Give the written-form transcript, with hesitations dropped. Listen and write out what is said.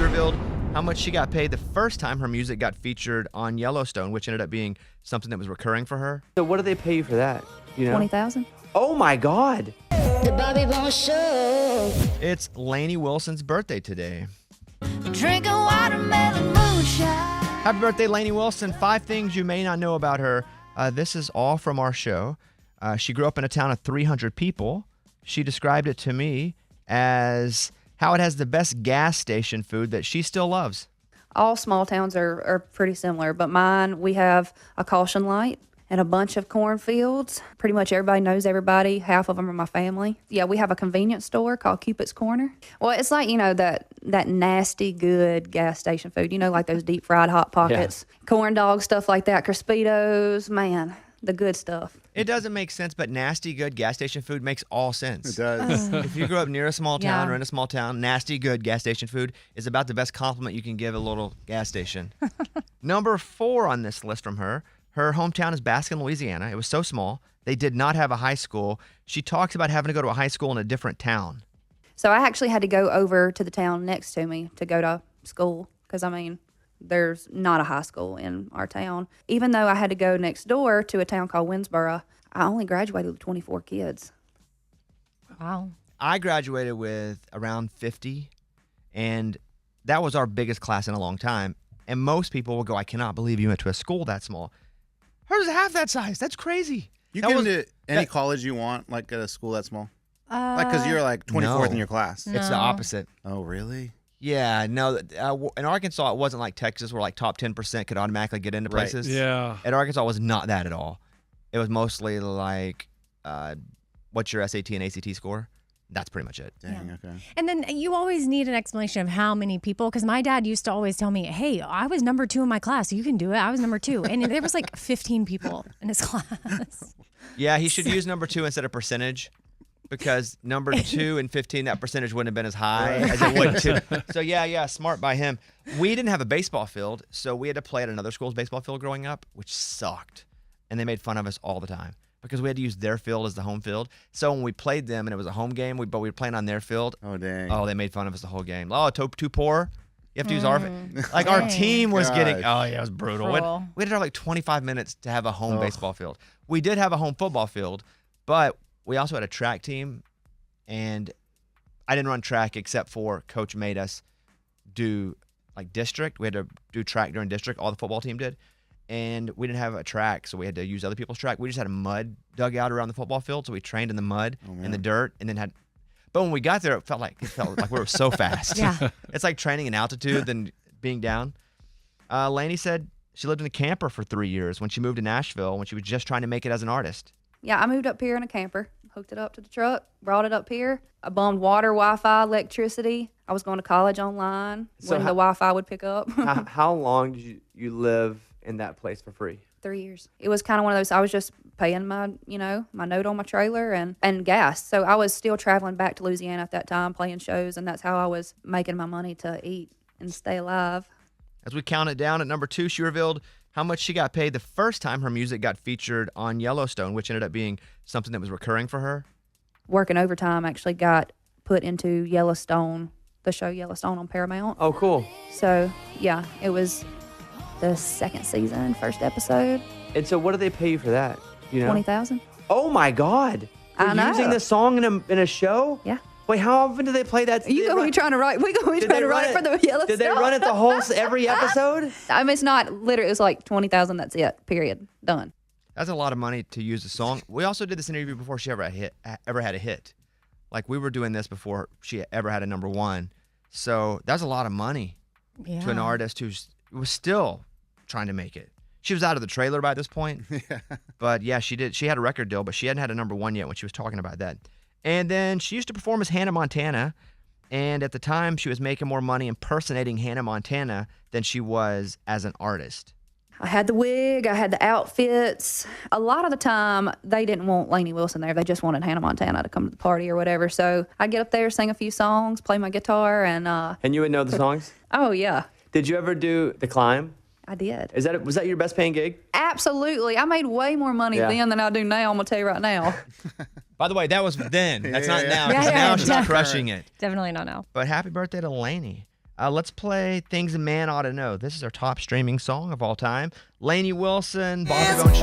revealed how much she got paid the first time her music got featured on Yellowstone, which ended up being something that was recurring for her. So what do they pay you for that? You know? $20,000. Oh my God. The Bobby Bones Show. It's Lainey Wilson's birthday today. Drinking watermelon moonshine. Happy birthday, Lainey Wilson. 5 things you may not know about her. This is all from our show. She grew up in a town of 300 people. She described it to me as how it has the best gas station food that she still loves. All small towns are pretty similar, but mine, we have a caution light and a bunch of cornfields. Pretty much everybody knows everybody. Half of them are my family. Yeah, we have a convenience store called Cupid's Corner. Well, it's like, that nasty, good gas station food. Like those deep fried Hot Pockets, corn dogs, stuff like that, Crispitos, man, the good stuff. It doesn't make sense, but nasty, good gas station food makes all sense. It does. If you grew up near a small town or in a small town, nasty, good gas station food is about the best compliment you can give a little gas station. Number 4 on this list from her hometown is Baskin, Louisiana. It was so small. They did not have a high school. She talks about having to go to a high school in a different town. So I actually had to go over to the town next to me to go to school because, there's not a high school in our town. Even though I had to go next door to a town called Winsboro, I only graduated with 24 kids. Wow. I graduated with around 50, and that was our biggest class in a long time. And most people will go, I cannot believe you went to a school that small. Hers is half that size. That's crazy. You can go to any college you want, like at a school that small? Because you're like 24th in your class. It's the opposite. Oh, really? Yeah, no. In Arkansas, it wasn't like Texas where like top 10% could automatically get into places. Yeah. At Arkansas, it was not that at all. It was mostly like, what's your SAT and ACT score? That's pretty much it. Dang, okay. And then you always need an explanation of how many people, because my dad used to always tell me, hey, I was number 2 in my class, so you can do it. I was number 2. And there was like 15 people in his class. Yeah, he should use number 2 instead of percentage. Because number 2 and 15, that percentage wouldn't have been as high as it would 2. So yeah, smart by him. We didn't have a baseball field, so we had to play at another school's baseball field growing up, which sucked. And they made fun of us all the time because we had to use their field as the home field. So when we played them and it was a home game, but we were playing on their field. Oh, dang. Oh, they made fun of us the whole game. Oh, too poor. You have to use our like our team was getting. Oh yeah, it was brutal. We had to have like 25 minutes to have a home baseball field. We did have a home football field, but we also had a track team, and I didn't run track except for coach made us do like district. We had to do track during district. All the football team did, and we didn't have a track, so we had to use other people's track. We just had a mud dugout around the football field, so we trained in the mud and the dirt, and then had. But when we got there, it felt like we were so fast. Yeah, it's like training in altitude than being down. Lainey said she lived in a camper for 3 years when she moved to Nashville when she was just trying to make it as an artist. Yeah, I moved up here in a camper, hooked it up to the truck, brought it up here. I bummed water, Wi-Fi, electricity. I was going to college online when the Wi-Fi would pick up. How long did you live in that place for free? 3 years. It was kind of one of those, I was just paying my note on my trailer and gas. So I was still traveling back to Louisiana at that time, playing shows, and that's how I was making my money to eat and stay alive. As we count it down at number 2, she revealed how much she got paid the first time her music got featured on Yellowstone, which ended up being something that was recurring for her. Working overtime actually got put into Yellowstone, the show Yellowstone on Paramount. Oh, cool. So, yeah, it was the 2nd season, 1st episode. And so what do they pay you for that? $20,000. Oh, my God. I know. Using the song in a show? Yeah. Wait, how often do they play that? We're going to be trying to write it for the Yellowstone. Did they run it every episode? It's not literally, it's like $20,000, that's it, period, done. That's a lot of money to use a song. We also did this interview before she ever had a hit. Like, we were doing this before she ever had a number 1. So that's a lot of money to an artist who was still trying to make it. She was out of the trailer by this point. But yeah, she did. She had a record deal, but she hadn't had a number 1 yet when she was talking about that. And then she used to perform as Hannah Montana. And at the time, she was making more money impersonating Hannah Montana than she was as an artist. I had the wig, I had the outfits. A lot of the time, they didn't want Lainey Wilson there. They just wanted Hannah Montana to come to the party or whatever. So I'd get up there, sing a few songs, play my guitar, and... And you would know the songs? Oh, yeah. Did you ever do The Climb? I did. Was that your best paying gig? Absolutely. I made way more money then than I do now, I'm going to tell you right now. By the way, that was then. That's not now. Yeah, Because now she's definitely. crushing it. Definitely not now. But happy birthday to Laney. Let's play Things a Man Ought to Know. This is our top streaming song of all time. Lainey Wilson, Bobby Bone.